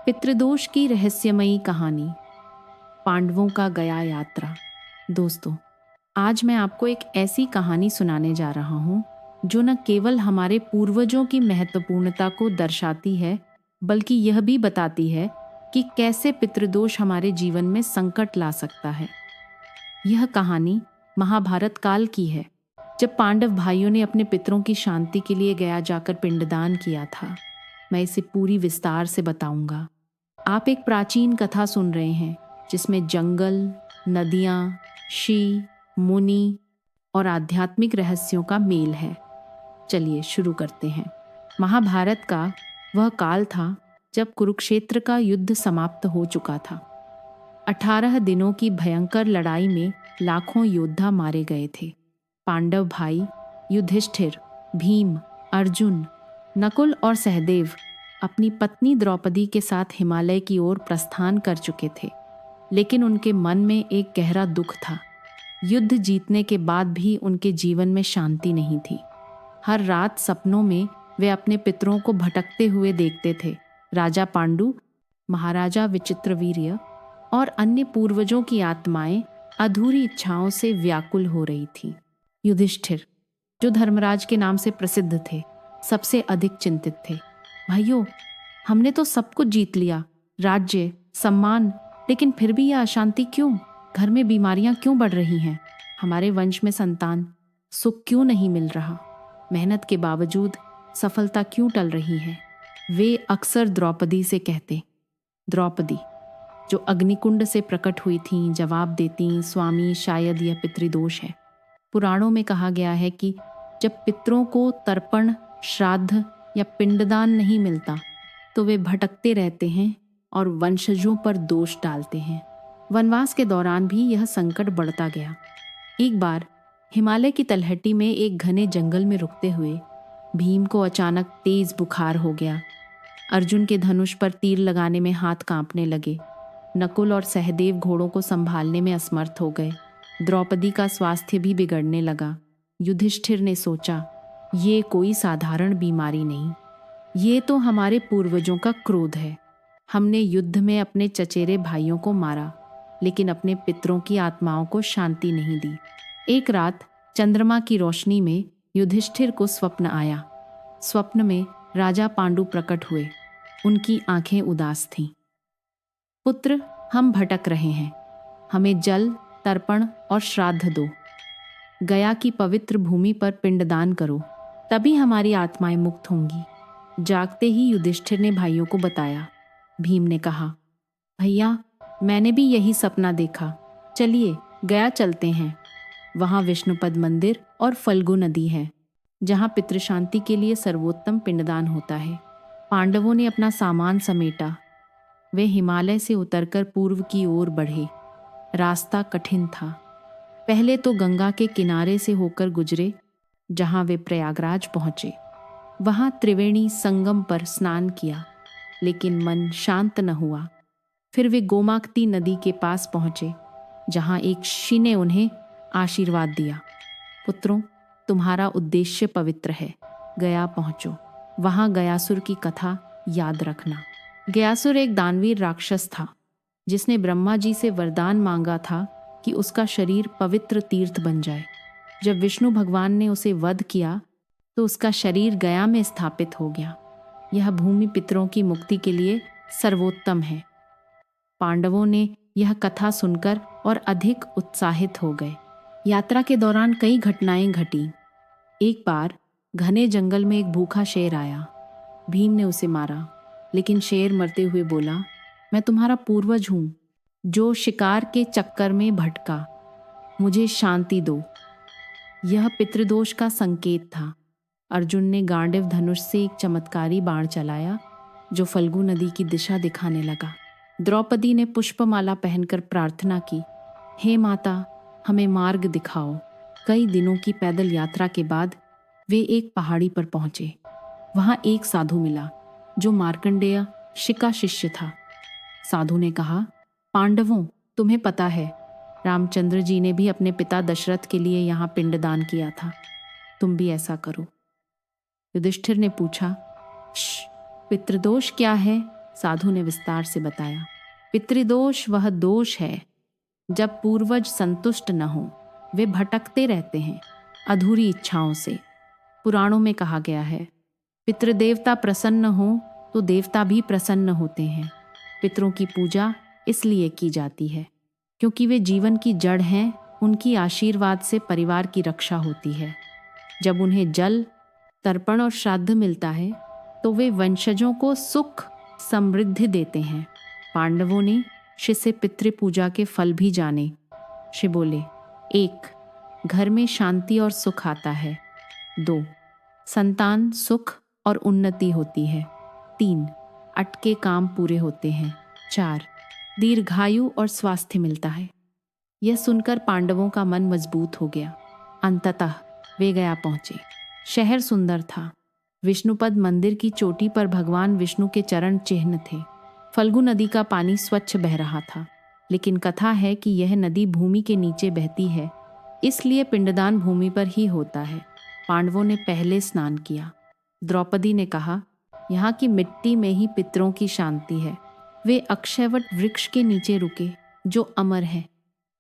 पितृदोष की रहस्यमयी कहानी, पांडवों का गया यात्रा। दोस्तों, आज मैं आपको एक ऐसी कहानी सुनाने जा रहा हूँ जो न केवल हमारे पूर्वजों की महत्वपूर्णता को दर्शाती है, बल्कि यह भी बताती है कि कैसे पितृदोष हमारे जीवन में संकट ला सकता है। यह कहानी महाभारत काल की है, जब पांडव भाइयों ने अपने पितरों की शांति के लिए गया जाकर पिंडदान किया था। मैं इसे पूरी विस्तार से बताऊंगा। आप एक प्राचीन कथा सुन रहे हैं जिसमें जंगल, नदियाँ, ऋषि, मुनि और आध्यात्मिक रहस्यों का मेल है। चलिए शुरू करते हैं। महाभारत का वह काल था जब कुरुक्षेत्र का युद्ध समाप्त हो चुका था। 18 दिनों की भयंकर लड़ाई में लाखों योद्धा मारे गए थे। पांडव भाई युधिष्ठिर, भीम, अर्जुन, नकुल और सहदेव अपनी पत्नी द्रौपदी के साथ हिमालय की ओर प्रस्थान कर चुके थे, लेकिन उनके मन में एक गहरा दुख था। युद्ध जीतने के बाद भी उनके जीवन में शांति नहीं थी। हर रात सपनों में वे अपने पितरों को भटकते हुए देखते थे। राजा पांडु, महाराजा विचित्रवीर्य और अन्य पूर्वजों की आत्माएं अधूरी इच्छाओं से व्याकुल हो रही थीं। युधिष्ठिर, जो धर्मराज के नाम से प्रसिद्ध थे, सबसे अधिक चिंतित थे। भाइयों, हमने तो सब कुछ जीत लिया, राज्य, सम्मान, लेकिन फिर भी यह अशांति क्यों? घर में बीमारियां क्यों बढ़ रही हैं? हमारे वंश में संतान, सुख क्यों नहीं मिल रहा? मेहनत के बावजूद सफलता क्यों टल रही है? वे अक्सर द्रौपदी से कहते। द्रौपदी, जो अग्निकुंड से प्रकट हुई थीं, जवाब देती, स्वामी, शायद यह पितृदोष है। पुराणों में कहा गया है कि जब पितरों को तर्पण, श्राद्ध या पिंडदान नहीं मिलता तो वे भटकते रहते हैं और वंशजों पर दोष डालते हैं। वनवास के दौरान भी यह संकट बढ़ता गया। एक बार हिमालय की तलहटी में एक घने जंगल में रुकते हुए भीम को अचानक तेज बुखार हो गया। अर्जुन के धनुष पर तीर लगाने में हाथ कांपने लगे। नकुल और सहदेव घोड़ों को संभालने में असमर्थ हो गए। द्रौपदी का स्वास्थ्य भी बिगड़ने लगा। युधिष्ठिर ने सोचा, ये कोई साधारण बीमारी नहीं, ये तो हमारे पूर्वजों का क्रोध है। हमने युद्ध में अपने चचेरे भाइयों को मारा, लेकिन अपने पितरों की आत्माओं को शांति नहीं दी। एक रात चंद्रमा की रोशनी में युधिष्ठिर को स्वप्न आया। स्वप्न में राजा पांडु प्रकट हुए। उनकी आंखें उदास थीं। पुत्र, हम भटक रहे हैं, हमें जल, तर्पण और श्राद्ध दो। गया की पवित्र भूमि पर पिंडदान करो, तभी हमारी आत्माएं मुक्त होंगी। जागते ही युधिष्ठिर ने भाइयों को बताया। भीम ने कहा, भैया, मैंने भी यही सपना देखा, चलिए गया चलते हैं। वहाँ विष्णुपद मंदिर और फल्गु नदी है, जहाँ पितृशांति के लिए सर्वोत्तम पिंडदान होता है। पांडवों ने अपना सामान समेटा। वे हिमालय से उतरकर पूर्व की ओर बढ़े। रास्ता कठिन था। पहले तो गंगा के किनारे से होकर गुजरे, जहां वे प्रयागराज पहुंचे। वहां त्रिवेणी संगम पर स्नान किया, लेकिन मन शांत न हुआ। फिर वे गोमाक्ती नदी के पास पहुंचे, जहां एक ऋषि ने उन्हें आशीर्वाद दिया। पुत्रों, तुम्हारा उद्देश्य पवित्र है, गया पहुंचो। वहां गयासुर की कथा याद रखना। गयासुर एक दानवीर राक्षस था, जिसने ब्रह्मा जी से वरदान मांगा था कि उसका शरीर पवित्र तीर्थ बन जाए। जब विष्णु भगवान ने उसे वध किया तो उसका शरीर गया में स्थापित हो गया। यह भूमि पितरों की मुक्ति के लिए सर्वोत्तम है। पांडवों ने यह कथा सुनकर और अधिक उत्साहित हो गए। यात्रा के दौरान कई घटनाएं घटी। एक बार घने जंगल में एक भूखा शेर आया। भीम ने उसे मारा, लेकिन शेर मरते हुए बोला, मैं तुम्हारा पूर्वज हूं, जो शिकार के चक्कर में भटका। मुझे शांति दो। यह पितृदोष का संकेत था। अर्जुन ने गांडीव धनुष से एक चमत्कारी बाण चलाया, जो फल्गु नदी की दिशा दिखाने लगा। द्रौपदी ने पुष्पमाला पहनकर प्रार्थना की, हे माता, हमें मार्ग दिखाओ। कई दिनों की पैदल यात्रा के बाद वे एक पहाड़ी पर पहुंचे। वहां एक साधु मिला, जो मार्कंडेय ऋषि का शिष्य था। साधु ने कहा, पांडवों, तुम्हें पता है, रामचंद्र जी ने भी अपने पिता दशरथ के लिए यहाँ पिंडदान किया था, तुम भी ऐसा करो। युधिष्ठिर ने पूछा, पितृदोष क्या है? साधु ने विस्तार से बताया। पितृदोष वह दोष है जब पूर्वज संतुष्ट न हो, वे भटकते रहते हैं अधूरी इच्छाओं से। पुराणों में कहा गया है, पितृदेवता प्रसन्न हो तो देवता भी प्रसन्न होते हैं। पितरों की पूजा इसलिए की जाती है क्योंकि वे जीवन की जड़ हैं, उनकी आशीर्वाद से परिवार की रक्षा होती है। जब उन्हें जल, तर्पण और श्राद्ध मिलता है तो वे वंशजों को सुख समृद्धि देते हैं। पांडवों ने शिव से पितृपूजा के फल भी जाने। शिव बोले, 1. घर में शांति और सुख आता है। 2. संतान, सुख और उन्नति होती है। 3. अटके काम पूरे होते हैं। 4. दीर्घायु और स्वास्थ्य मिलता है। यह सुनकर पांडवों का मन मजबूत हो गया। अंततः वे गया पहुंचे। शहर सुंदर था। विष्णुपद मंदिर की चोटी पर भगवान विष्णु के चरण चिन्ह थे। फल्गु नदी का पानी स्वच्छ बह रहा था, लेकिन कथा है कि यह नदी भूमि के नीचे बहती है, इसलिए पिंडदान भूमि पर ही होता है। पांडवों ने पहले स्नान किया। द्रौपदी ने कहा, यहाँ की मिट्टी में ही पितरों की शांति है। वे अक्षयवट वृक्ष के नीचे रुके जो अमर है।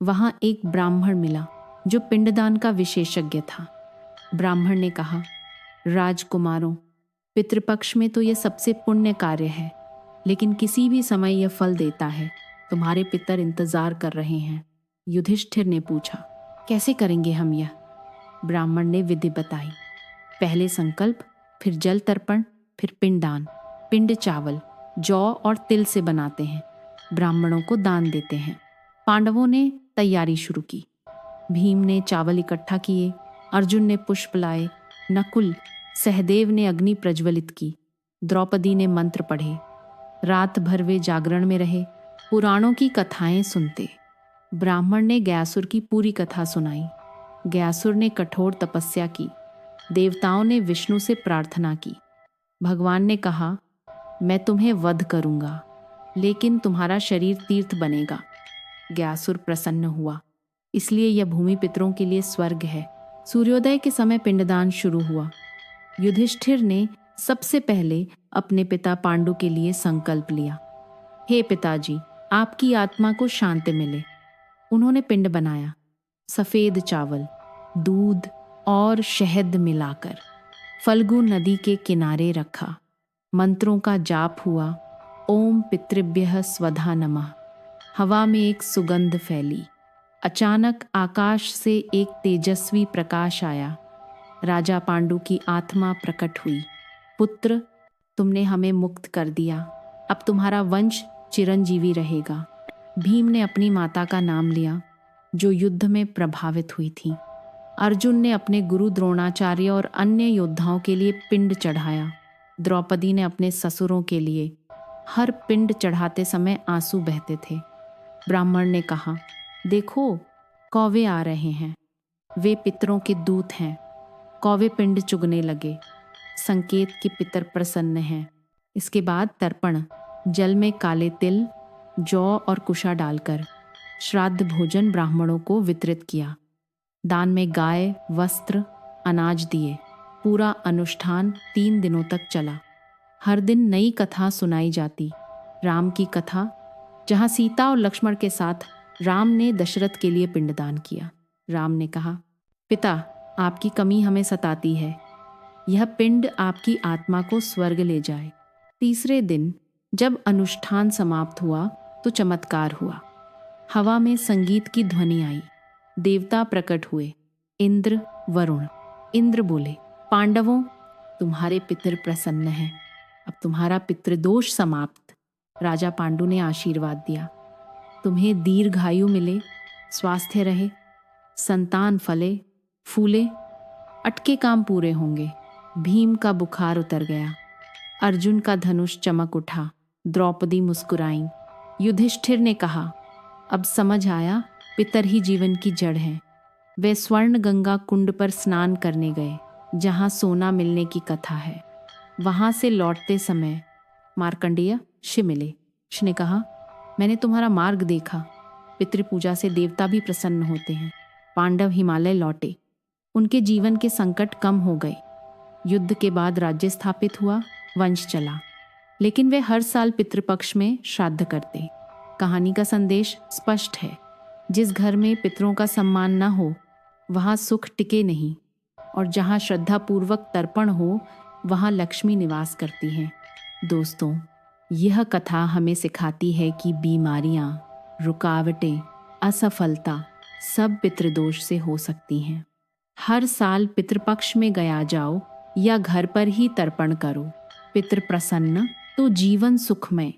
वहां एक ब्राह्मण मिला जो पिंडदान का विशेषज्ञ था। ब्राह्मण ने कहा, राजकुमारों, पितृपक्ष में तो यह सबसे पुण्य कार्य है, लेकिन किसी भी समय यह फल देता है। तुम्हारे पितर इंतजार कर रहे हैं। युधिष्ठिर ने पूछा, कैसे करेंगे हम यह? ब्राह्मण ने विधि बताई। पहले संकल्प, फिर जल तर्पण, फिर पिंडदान। पिंड चावल, जौ और तिल से बनाते हैं, ब्राह्मणों को दान देते हैं। पांडवों ने तैयारी शुरू की। भीम ने चावल इकट्ठा किए, अर्जुन ने पुष्प लाए, नकुल, सहदेव ने अग्नि प्रज्वलित की, द्रौपदी ने मंत्र पढ़े। रात भर वे जागरण में रहे, पुराणों की कथाएं सुनते। ब्राह्मण ने गयासुर की पूरी कथा सुनाई। गयासुर ने कठोर तपस्या की। देवताओं ने विष्णु से प्रार्थना की। भगवान ने कहा, मैं तुम्हें वध करूंगा, लेकिन तुम्हारा शरीर तीर्थ बनेगा। गयासुर प्रसन्न हुआ, इसलिए यह भूमि पितरों के लिए स्वर्ग है। सूर्योदय के समय पिंडदान शुरू हुआ। युधिष्ठिर ने सबसे पहले अपने पिता पांडु के लिए संकल्प लिया, हे पिताजी, आपकी आत्मा को शांति मिले। उन्होंने पिंड बनाया, सफेद चावल, दूध और शहद मिलाकर फल्गु नदी के किनारे रखा। मंत्रों का जाप हुआ। ओम पितृभ्यः स्वधा नमः। हवा में एक सुगंध फैली। अचानक आकाश से एक तेजस्वी प्रकाश आया। राजा पांडु की आत्मा प्रकट हुई। पुत्र, तुमने हमें मुक्त कर दिया, अब तुम्हारा वंश चिरंजीवी रहेगा। भीम ने अपनी माता का नाम लिया, जो युद्ध में प्रभावित हुई थी। अर्जुन ने अपने गुरु द्रोणाचार्य और अन्य योद्धाओं के लिए पिंड चढ़ाया। द्रौपदी ने अपने ससुरों के लिए। हर पिंड चढ़ाते समय आंसू बहते थे। ब्राह्मण ने कहा, देखो, कौवे आ रहे हैं, वे पितरों के दूत हैं। कौवे पिंड चुगने लगे, संकेत कि पितर प्रसन्न हैं। इसके बाद तर्पण, जल में काले तिल, जौ और कुशा डालकर श्राद्ध भोजन ब्राह्मणों को वितरित किया। दान में गाय, वस्त्र, अनाज दिए। पूरा अनुष्ठान 3 दिनों तक चला। हर दिन नई कथा सुनाई जाती। राम की कथा, जहाँ सीता और लक्ष्मण के साथ राम ने दशरथ के लिए पिंडदान किया। राम ने कहा, पिता, आपकी कमी हमें सताती है, यह पिंड आपकी आत्मा को स्वर्ग ले जाए। तीसरे दिन जब अनुष्ठान समाप्त हुआ तो चमत्कार हुआ। हवा में संगीत की ध्वनि आई। देवता प्रकट हुए, इंद्र, वरुण। इंद्र बोले, पांडवों, तुम्हारे पितर प्रसन्न हैं, अब तुम्हारा पितृदोष समाप्त। राजा पांडु ने आशीर्वाद दिया, तुम्हें दीर्घायु मिले, स्वास्थ्य रहे, संतान फले फूले, अटके काम पूरे होंगे। भीम का बुखार उतर गया। अर्जुन का धनुष चमक उठा। द्रौपदी मुस्कुराई। युधिष्ठिर ने कहा, अब समझ आया, पितर ही जीवन की जड़ हैं। वे स्वर्ण गंगा कुंड पर स्नान करने गए, जहाँ सोना मिलने की कथा है। वहां से लौटते समय मार्कंडेय शिव मिले। शिव ने कहा, मैंने तुम्हारा मार्ग देखा, पितृपूजा से देवता भी प्रसन्न होते हैं। पांडव हिमालय लौटे। उनके जीवन के संकट कम हो गए। युद्ध के बाद राज्य स्थापित हुआ, वंश चला। लेकिन वे हर साल पितृपक्ष में श्राद्ध करते। कहानी का संदेश स्पष्ट है, जिस घर में पितरों का सम्मान न हो वहाँ सुख टिके नहीं, और जहाँ श्रद्धापूर्वक तर्पण हो वहाँ लक्ष्मी निवास करती हैं। दोस्तों, यह कथा हमें सिखाती है कि बीमारियां, रुकावटें, असफलता सब पितृदोष से हो सकती हैं। हर साल पितृपक्ष में गया जाओ या घर पर ही तर्पण करो। पितृ प्रसन्न तो जीवन सुखमय।